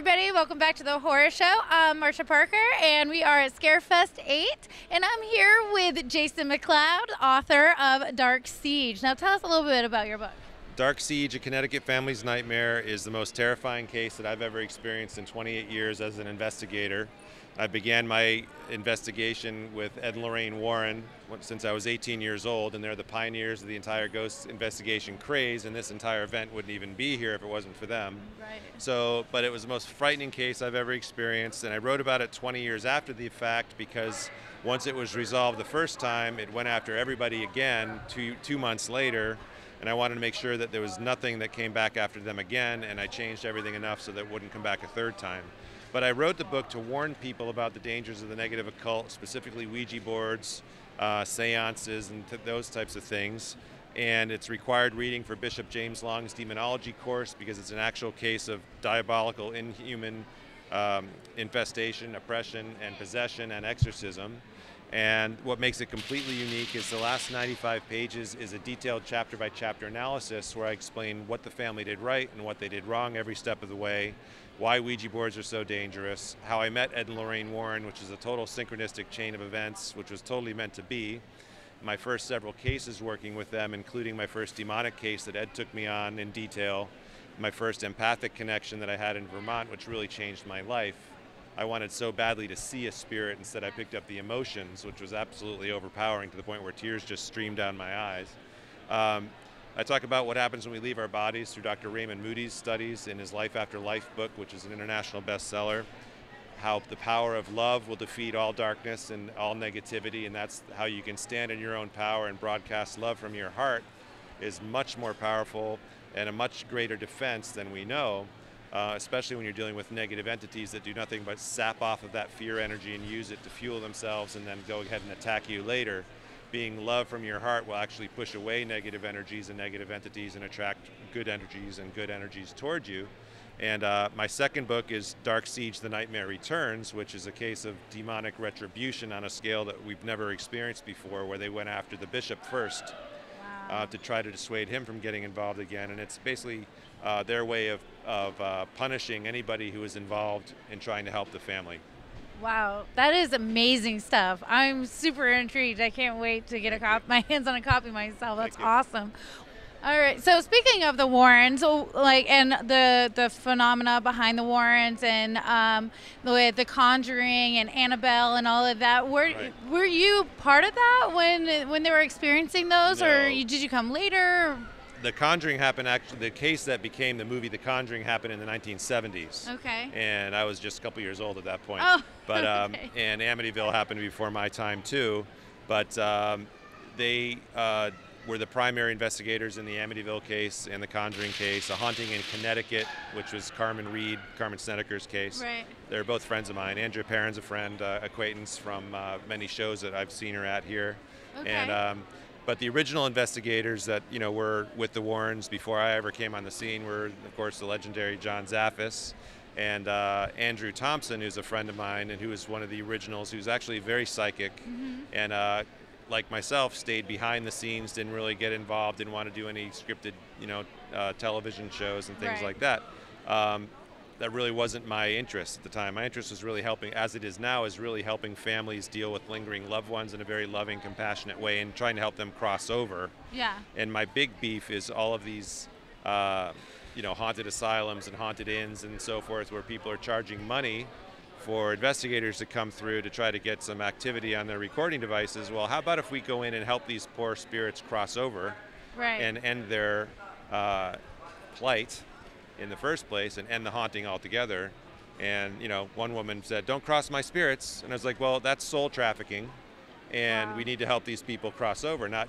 everybody. Welcome back to the Horror Show. I'm Marcia Parker, and we are at Scarefest 8, and I'm here with Jason McLeod, author of Dark Siege. Now, tell us a little bit about your book. Dark Siege, A Connecticut Family's Nightmare, is the most terrifying case that I've ever experienced in 28 years as an investigator. I began my investigation with Ed and Lorraine Warren since I was 18 years old, and they're the pioneers of the entire ghost investigation craze, and this entire event wouldn't even be here if it wasn't for them. Right. So, but it was the most frightening case I've ever experienced, and I wrote about it 20 years after the fact because once it was resolved the first time, it went after everybody again two months later, and I wanted to make sure that there was nothing that came back after them again, and I changed everything enough so that it wouldn't come back a third time. But I wrote the book to warn people about the dangers of the negative occult, specifically Ouija boards, seances, and those types of things. And it's required reading for Bishop James Long's demonology course because it's an actual case of diabolical, inhuman infestation, oppression, and possession and exorcism. And what makes it completely unique is the last 95 pages is a detailed chapter-by-chapter analysis where I explain what the family did right and what they did wrong every step of the way, why Ouija boards are so dangerous, how I met Ed and Lorraine Warren, which is a total synchronistic chain of events, which was totally meant to be. My first several cases working with them, including my first demonic case that Ed took me on in detail, my first empathic connection that I had in Vermont, which really changed my life. I wanted so badly to see a spirit, instead I picked up the emotions, which was absolutely overpowering to the point where tears just streamed down my eyes. I talk about what happens when we leave our bodies through Dr. Raymond Moody's studies in his Life After Life book, which is an international bestseller, how the power of love will defeat all darkness and all negativity, and that's how you can stand in your own power and broadcast love from your heart is much more powerful and a much greater defense than we know. Especially when you're dealing with negative entities that do nothing but sap off of that fear energy and use it to fuel themselves and then go ahead and attack you later. Being love from your heart will actually push away negative energies and negative entities and attract good energies and good energies towards you. And my second book is Dark Siege, The Nightmare Returns, which is a case of demonic retribution on a scale that we've never experienced before, where they went after the bishop first. Wow. To try to dissuade him from getting involved again. And it's basically their way of punishing anybody who is involved in trying to help the family. Wow, that is amazing stuff. I'm super intrigued. I can't wait to get my hands on a copy myself. That's awesome. All right. So speaking of the Warrens, and the phenomena behind the Warrens, and the Conjuring and Annabelle and all of that, were you part of that when they were experiencing those, No. or did you come later? The Conjuring happened the case that became the movie The Conjuring happened in the 1970s. Okay. And I was just a couple years old at that point. Oh, but okay. And Amityville happened before my time too. But they were the primary investigators in the Amityville case and the Conjuring case, A Haunting in Connecticut, which was Carmen Snedeker's case. Right. They're both friends of mine. Andrea Perrin's a friend, acquaintance from many shows that I've seen her at here. Okay. And but the original investigators that were with the Warrens before I ever came on the scene were, of course, the legendary John Zaffis and Andrew Thompson, who's a friend of mine and who was one of the originals, who's actually very psychic, and like myself, stayed behind the scenes, didn't really get involved, didn't want to do any scripted, television shows and things Right. like that. That really wasn't my interest at the time. My interest was really helping, as it is now, is really helping families deal with lingering loved ones in a very loving, compassionate way and trying to help them cross over. Yeah. And my big beef is all of these, haunted asylums and haunted inns and so forth, where people are charging money for investigators to come through to try to get some activity on their recording devices. Well, how about if we go in and help these poor spirits cross over, Right. and end their plight in the first place and end the haunting altogether? And one woman said, "Don't cross my spirits," and I was like, well, that's soul trafficking, and Wow. we need to help these people cross over, not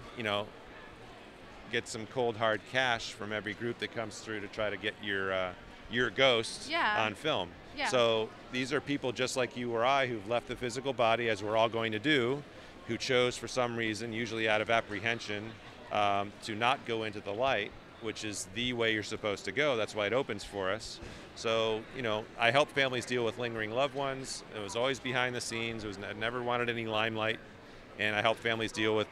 get some cold hard cash from every group that comes through to try to get your ghost Yeah. on film. Yeah. So these are people just like you or I who've left the physical body, as we're all going to do, who chose for some reason, usually out of apprehension, to not go into the light, which is the way you're supposed to go. That's why it opens for us. So, I help families deal with lingering loved ones. It was always behind the scenes. I never wanted any limelight. And I help families deal with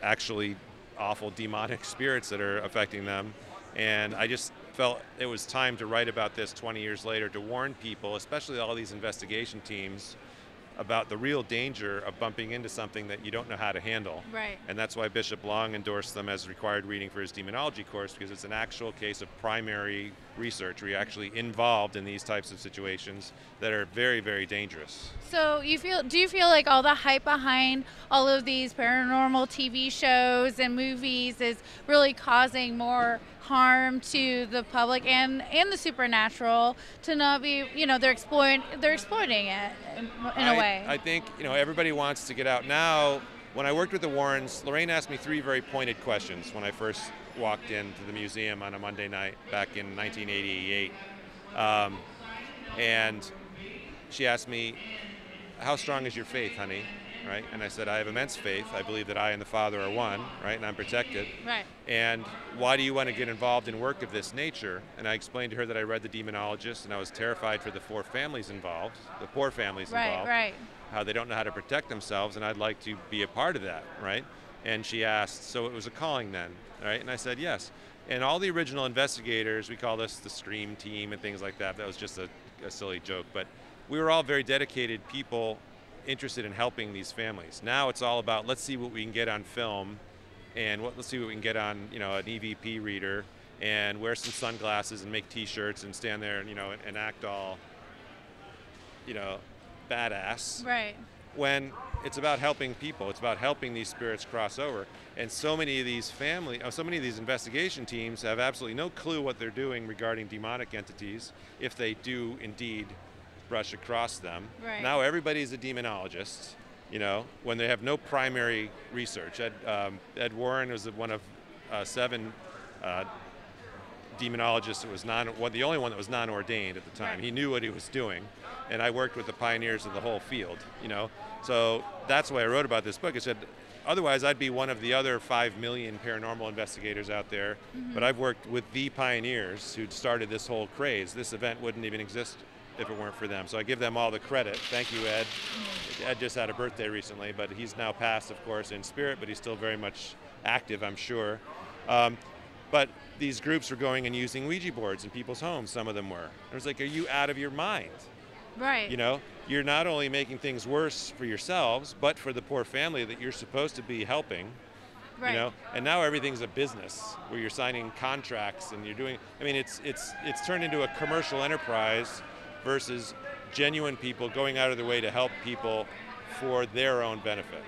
actually awful demonic spirits that are affecting them. And I just felt it was time to write about this 20 years later, to warn people, especially all these investigation teams, about the real danger of bumping into something that you don't know how to handle. Right. And that's why Bishop Long endorsed them as required reading for his demonology course, because it's an actual case of primary research where you're actually involved in these types of situations that are very, very dangerous. So do you feel like all the hype behind all of these paranormal TV shows and movies is really causing more harm to the public and the supernatural to not be, they're exploiting it in a way? I think, everybody wants to get out. Now, when I worked with the Warrens, Lorraine asked me 3 very pointed questions when I first walked into the museum on a Monday night back in 1988. And she asked me, how strong is your faith, honey? Right? And I said, I have immense faith. I believe that I and the Father are one, right? And I'm protected. Right. And why do you want to get involved in work of this nature? And I explained to her that I read The Demonologist, and I was terrified for the 4 families involved, the poor families involved. Right. How they don't know how to protect themselves, and I'd like to be a part of that, right? And she asked, so it was a calling then, right? And I said, yes. And all the original investigators, we call this the Scream team and things like that. That was just a silly joke, but we were all very dedicated people interested in helping these families. Now it's all about, let's see what we can get on film, and let's see what we can get on, an EVP reader, and wear some sunglasses and make T-shirts and stand there and and act all, badass. Right. When it's about helping people, it's about helping these spirits cross over. And so many of these so many of these investigation teams have absolutely no clue what they're doing regarding demonic entities, if they do indeed brush across them. Right. Now everybody's a demonologist, when they have no primary research. Ed Warren was one of 7 demonologists that was the only one that was non-ordained at the time. Right. He knew what he was doing, and I worked with the pioneers of the whole field, So that's why I wrote about this book. I said, otherwise I'd be one of the other 5 million paranormal investigators out there, but I've worked with the pioneers who'd started this whole craze. This event wouldn't even exist if it weren't for them. So I give them all the credit. Thank you, Ed. Ed just had a birthday recently, but he's now passed, of course, in spirit, but he's still very much active, I'm sure. But these groups were going and using Ouija boards in people's homes, some of them were. I was like, are you out of your mind? Right. You're not only making things worse for yourselves, but for the poor family that you're supposed to be helping. Right. And now everything's a business where you're signing contracts and you're doing, it's turned into a commercial enterprise versus genuine people going out of their way to help people for their own benefit.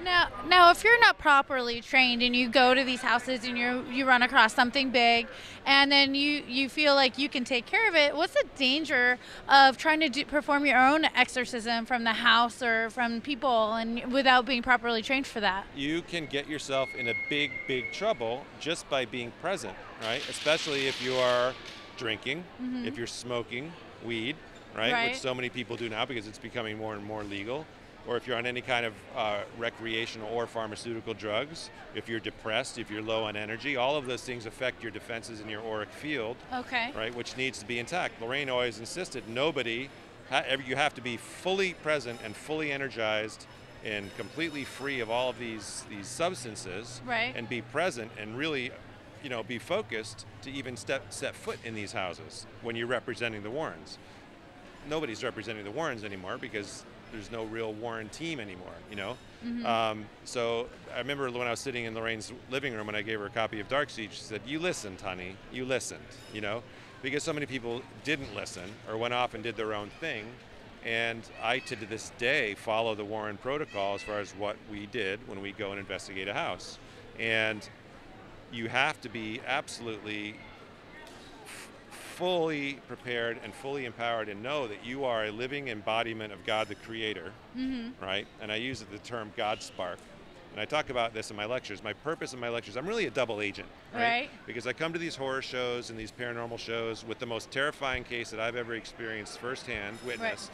Now, if you're not properly trained and you go to these houses and you run across something big, and then you feel like you can take care of it, what's the danger of trying to perform your own exorcism from the house or from people and without being properly trained for that? You can get yourself in a big, big trouble just by being present, right? Especially if you are drinking, if you're smoking weed, right? Which so many people do now because it's becoming more and more legal. Or if you're on any kind of recreational or pharmaceutical drugs, if you're depressed, if you're low on energy, all of those things affect your defenses in your auric field, right, which needs to be intact. Lorraine always insisted you have to be fully present and fully energized and completely free of all of these substances, right, and be present and really be focused to even set foot in these houses when you're representing the Warrens. Nobody's representing the Warrens anymore because there's no real Warren team anymore, So I remember when I was sitting in Lorraine's living room and I gave her a copy of Darkseid, she said, you listened, honey, you listened, because so many people didn't listen or went off and did their own thing. And I, to this day, follow the Warren protocol as far as what we did when we go and investigate a house. And you have to be absolutely fully prepared and fully empowered and know that you are a living embodiment of God the Creator, right? And I use the term God Spark. And I talk about this in my lectures. My purpose in my lectures, I'm really a double agent, right? Because I come to these horror shows and these paranormal shows with the most terrifying case that I've ever experienced firsthand, witnessed,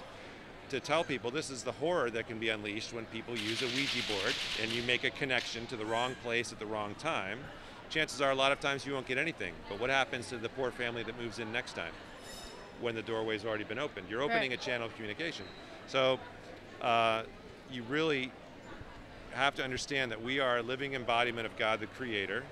to tell people this is the horror that can be unleashed when people use a Ouija board and you make a connection to the wrong place at the wrong time. Chances are a lot of times you won't get anything. But what happens to the poor family that moves in next time when the doorway's already been opened? You're opening a channel of communication. So you really have to understand that we are a living embodiment of God the Creator,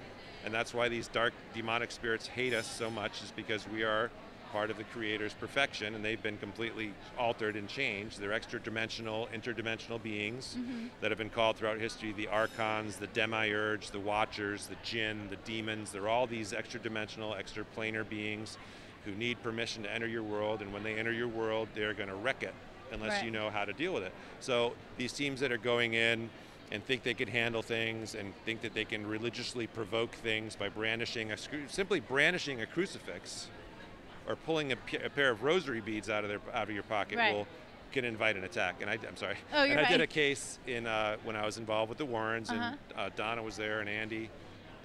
And that's why these dark demonic spirits hate us so much, is because we are part of the Creator's perfection, and they've been completely altered and changed. They're extra-dimensional, interdimensional beings that have been called throughout history the Archons, the Demiurge, the Watchers, the Jinn, the Demons. They're all these extra-dimensional, extra-planar beings who need permission to enter your world, and when they enter your world, they're going to wreck it unless you know how to deal with it. So these teams that are going in and think they can handle things and think that they can religiously provoke things by simply brandishing a crucifix or pulling a pair of rosary beads out of your pocket can invite an attack. And I'm sorry. Oh, you're I right. did a case in when I was involved with the Warrens, and Donna was there, and Andy,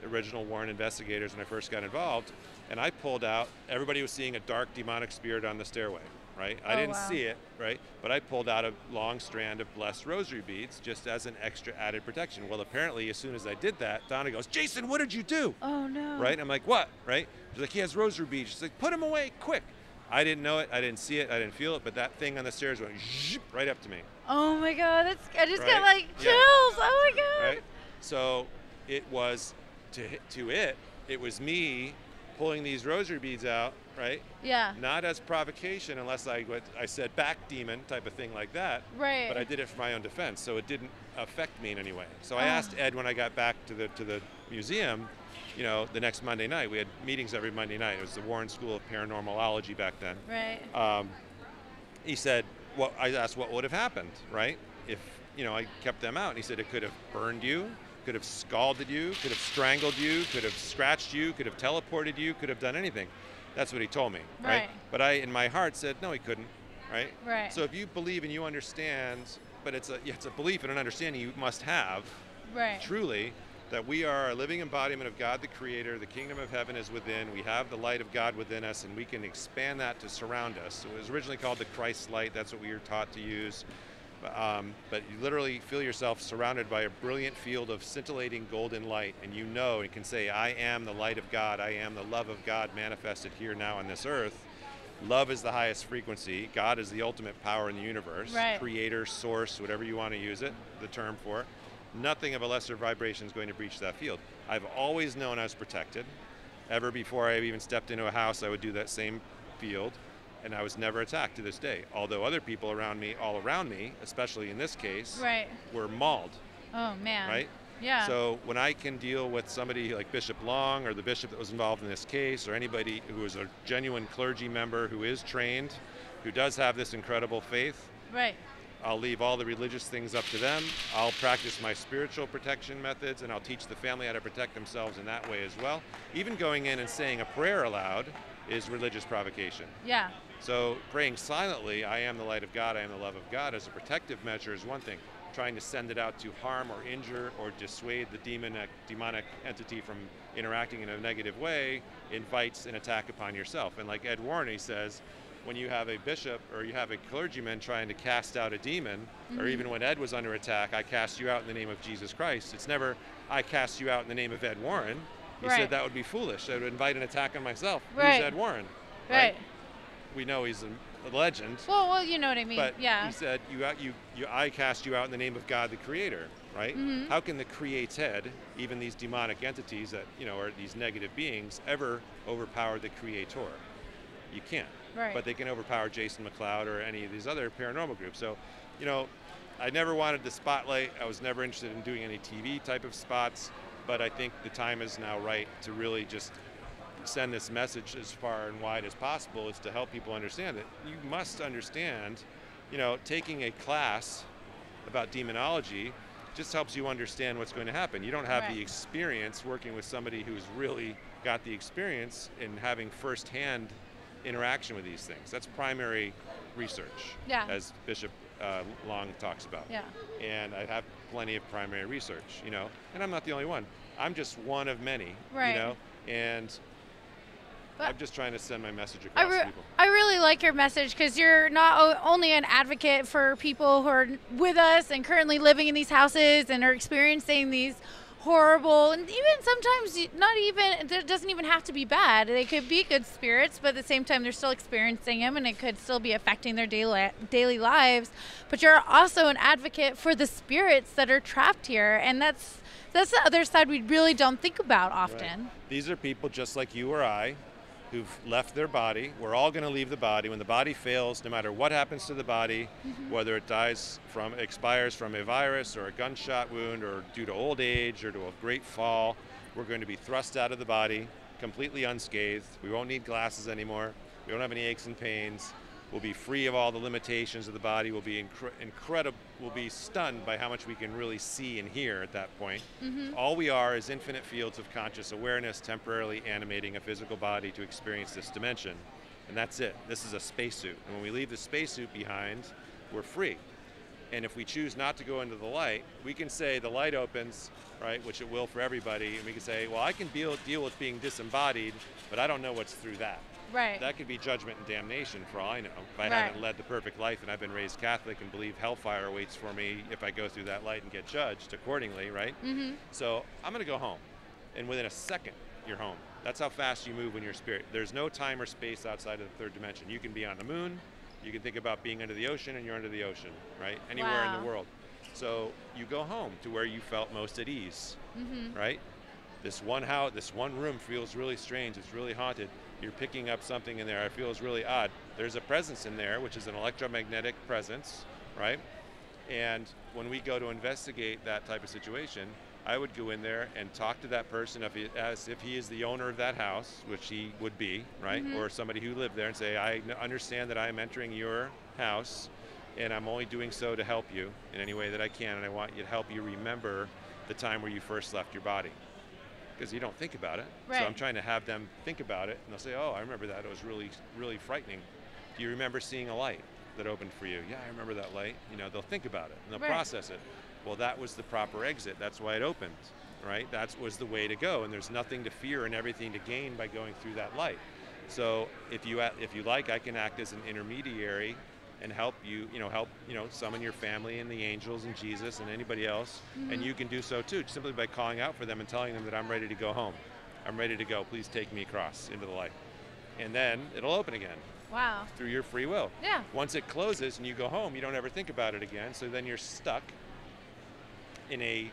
the original Warren investigators, when I first got involved. And I pulled out, everybody was seeing a dark demonic spirit on the stairway, right? I didn't see it, right? But I pulled out a long strand of blessed rosary beads just as an extra added protection. Well, apparently, as soon as I did that, Donna goes, "Jason, what did you do?" Oh, no. Right? And I'm like, "What?" Right? She's like, "He has rosary beads." She's like, "Put him away, quick." I didn't know it, I didn't see it, I didn't feel it, but that thing on the stairs went zip, right up to me. Oh my God, I just got like chills. Yeah. Oh my God. Right? So it was, it was me pulling these rosary beads out, right? Yeah. Not as provocation, unless I said back demon type of thing like that. Right. But I did it for my own defense, so it didn't affect me in any way. So I asked Ed when I got back to the museum, you know, the next Monday night. We had meetings every Monday night. It was the Warren School of Paranormalology back then. Right. He said, well, I asked what would have happened, right? If, you know, I kept them out. And he said it could have burned you, could have scalded you, could have strangled you, could have scratched you, could have teleported you, could have done anything. That's what he told me, right? But I, in my heart, said, no, he couldn't, right? Right. So if you believe and you understand, but it's a belief and an understanding you must have, truly, that we are a living embodiment of God the Creator, the kingdom of heaven is within, we have the light of God within us, and we can expand that to surround us. So it was originally called the Christ light, that's what we were taught to use. But you literally feel yourself surrounded by a brilliant field of scintillating golden light, and you know and can say, I am the light of God, I am the love of God manifested here now on this earth. Love is the highest frequency, God is the ultimate power in the universe, creator, source, whatever you want to use it, the term for it. Nothing of a lesser vibration is going to breach that field. I've always known I was protected. Ever before I even stepped into a house, I would do that same field, and I was never attacked to this day. Although other people around me, all around me, especially in this case, were mauled. Oh, man. Right? Yeah. So when I can deal with somebody like Bishop Long or the bishop that was involved in this case, or anybody who is a genuine clergy member who is trained, who does have this incredible faith, I'll leave all the religious things up to them. I'll practice my spiritual protection methods, and I'll teach the family how to protect themselves in that way as well. Even going in and saying a prayer aloud is religious provocation. Yeah. So praying silently, I am the light of God, I am the love of God, as a protective measure is one thing. Trying to send it out to harm or injure or dissuade the demonic entity from interacting in a negative way invites an attack upon yourself. And like Ed Warren, he says, when you have a bishop or you have a clergyman trying to cast out a demon, or even when Ed was under attack, I cast you out in the name of Jesus Christ. It's never, I cast you out in the name of Ed Warren. He said that would be foolish. I would invite an attack on myself. Who's Ed Warren? Right. We know he's a legend. Well, you know what I mean. But he said, I cast you out in the name of God the Creator, right? How can the created, even these demonic entities that, you know, are these negative beings, ever overpower the Creator? You can't. But they can overpower Jason McLeod or any of these other paranormal groups. So, you know, I never wanted the spotlight. I was never interested in doing any TV type of spots, but I think the time is now right to really just send this message as far and wide as possible, is to help people understand that you must understand, you know, taking a class about demonology just helps you understand what's going to happen. You don't have the experience working with somebody who's really got the experience in having firsthand interaction with these things. That's primary research, as Bishop Long talks about. And I have plenty of primary research, you know, and I'm not the only one. I'm just one of many, you know, and I'm just trying to send my message across to people. I really like your message, because you're not only an advocate for people who are with us and currently living in these houses and are experiencing these horrible, and even sometimes not even, it doesn't even have to be bad. They could be good spirits, but at the same time they're still experiencing them, and it could still be affecting their daily lives. But you're also an advocate for the spirits that are trapped here, and that's the other side we really don't think about often. Right. These are people just like you or I who've left their body. We're all going to leave the body. When the body fails, no matter what happens to the body, whether it expires from a virus or a gunshot wound or due to old age or to a great fall, we're going to be thrust out of the body completely unscathed. We won't need glasses anymore. We don't have any aches and pains. We'll be free of all the limitations of the body. We'll be incredible. We'll be stunned by how much we can really see and hear at that point. All we are is infinite fields of conscious awareness temporarily animating a physical body to experience this dimension. And that's it. This is a spacesuit. And when we leave the spacesuit behind, we're free. And if we choose not to go into the light, we can say the light opens, right, which it will for everybody, and we can say, well, I can deal with being disembodied, but I don't know what's through that. Right. That could be judgment and damnation for all I know. If I haven't led the perfect life and I've been raised Catholic and believe hellfire awaits for me if I go through that light and get judged accordingly, right? So I'm going to go home. And within a second, you're home. That's how fast you move when you're spirit. There's no time or space outside of the third dimension. You can be on the moon. You can think about being under the ocean, and you're under the ocean, right? Anywhere in the world. So you go home to where you felt most at ease, right? This one room feels really strange. It's really haunted. You're picking up something in there. It feels really odd. There's a presence in there, which is an electromagnetic presence, right? And when we go to investigate that type of situation, I would go in there and talk to that person as if he is the owner of that house, which he would be, right? Or somebody who lived there, and say, I understand that I am entering your house, and I'm only doing so to help you in any way that I can, and I want you to help you remember the time where you first left your body. Because you don't think about it. Right. So I'm trying to have them think about it, and they'll say, oh, I remember that. It was really, really frightening. Do you remember seeing a light that opened for you? Yeah, I remember that light. You know, they'll think about it, and they'll process it. Well, that was the proper exit. That's why it opened, right? That was the way to go, and there's nothing to fear and everything to gain by going through that light. So if you like, I can act as an intermediary and help you summon your family and the angels and Jesus and anybody else, and you can do so too, simply by calling out for them and telling them that I'm ready to go home. I'm ready to go. Please take me across into the light. And then it'll open again. Wow. Through your free will. Yeah. Once it closes and you go home, you don't ever think about it again, so then you're stuck in a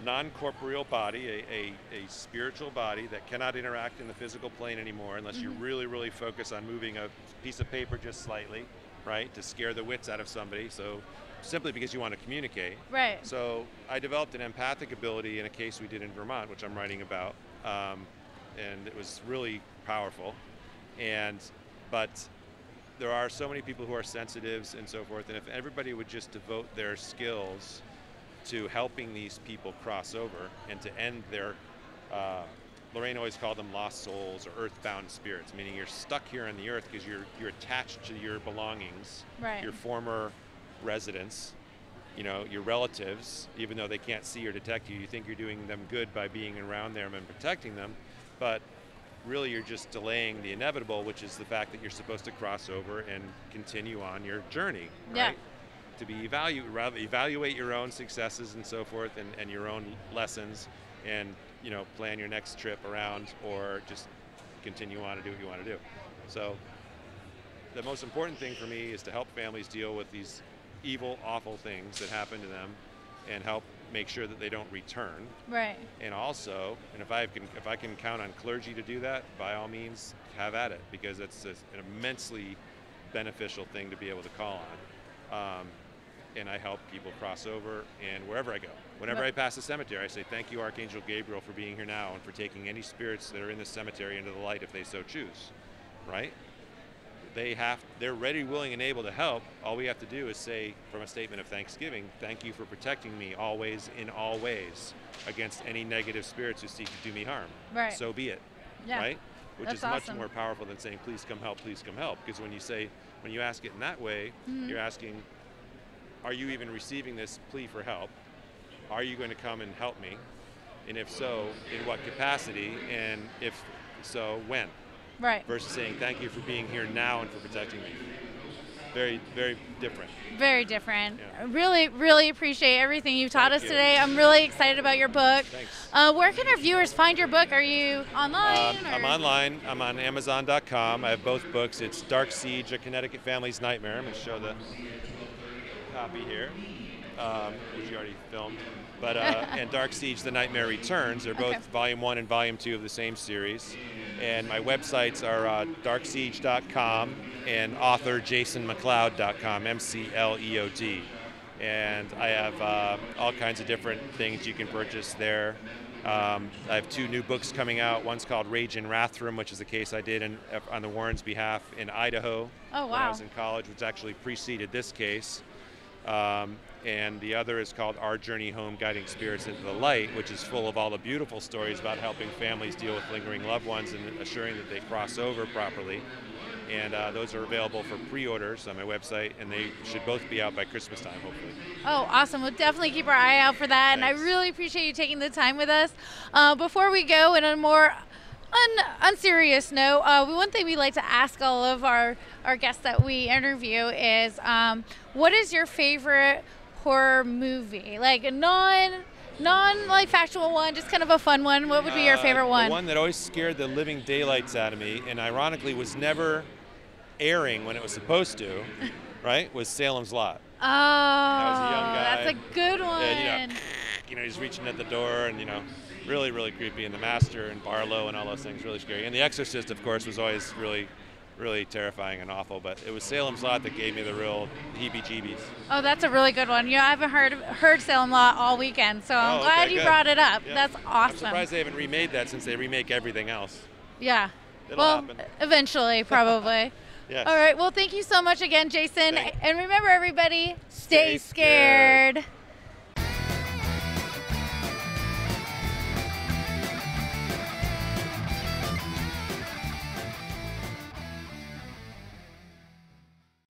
non-corporeal body, a spiritual body that cannot interact in the physical plane anymore unless you really, really focus on moving a piece of paper just slightly, right, to scare the wits out of somebody, so simply because you want to communicate. Right. So I developed an empathic ability in a case we did in Vermont, which I'm writing about, and it was really powerful. But there are so many people who are sensitives and so forth, and if everybody would just devote their skills to helping these people cross over and to end their Lorraine always called them lost souls or earthbound spirits, meaning you're stuck here on the earth because you're attached to your belongings, your former residents, your relatives, even though they can't see or detect you. You think you're doing them good by being around them and protecting them, but really you're just delaying the inevitable, which is the fact that you're supposed to cross over and continue on your journey, right? To be evaluate your own successes and so forth, and your own lessons, and plan your next trip around, or just continue on to do what you want to do. So the most important thing for me is to help families deal with these evil, awful things that happen to them, and help make sure that they don't return. Right. And also, and if I can count on clergy to do that, by all means, have at it, because it's an immensely beneficial thing to be able to call on. And I help people cross over, and wherever I go. Whenever I pass a cemetery, I say, thank you, Archangel Gabriel, for being here now and for taking any spirits that are in this cemetery into the light if they so choose, right? They're ready, willing, and able to help. All we have to do is say, from a statement of thanksgiving, thank you for protecting me always, in all ways, against any negative spirits who seek to do me harm. Right. So be it, right? Which is much more powerful than saying, please come help, because when you ask it in that way, you're asking, are you even receiving this plea for help? Are you going to come and help me? And if so, in what capacity? And if so, when? Right. Versus saying, thank you for being here now and for protecting me. very, very different. Very different. Yeah. Really, really appreciate everything you taught us today. I'm really excited about your book. Thanks. Where can our viewers find your book? Are you online? I'm online. I'm on Amazon.com. I have both books. It's Dark Siege, A Connecticut Family's Nightmare. I'm going to show the copy here, which you already filmed. But and Dark Siege, The Nightmare Returns. They're both Volume 1 and Volume 2 of the same series. And my websites are darksiege.com and author jasonmcleod.com, MCLEOD. And I have all kinds of different things you can purchase there. I have 2 new books coming out. One's called Rage in Rathdrum, which is a case I did on the Warrens' behalf in Idaho when I was in college, which actually preceded this case. And the other is called Our Journey Home, Guiding Spirits into the Light, which is full of all the beautiful stories about helping families deal with lingering loved ones and assuring that they cross over properly. And those are available for pre-orders on my website, and they should both be out by Christmas time, hopefully. Oh, awesome. We'll definitely keep our eye out for that. Thanks. And I really appreciate you taking the time with us. Before we go, in a more unserious note, one thing we like to ask all of our guests that we interview is, what is your favorite horror movie? Like a non like factual one, just kind of a fun one. What would be your favorite one? The one that always scared the living daylights out of me, and ironically was never airing when it was supposed to, right, was Salem's Lot. Oh, I was a young guy. That's a good one. And, he's reaching at the door, and really, really creepy. And the Master and Barlow and all those things, really scary. And The Exorcist, of course, was always really, really terrifying and awful. But it was Salem's Lot that gave me the real heebie-jeebies. Oh, that's a really good one. I haven't heard Salem Lot all weekend, so I'm glad you brought it up. Yeah. That's awesome. I'm surprised they haven't remade that since they remake everything else. Yeah. It'll happen. Eventually, probably. Yes. All right. Well, thank you so much again, Jason. Thanks. And remember, everybody, stay scared.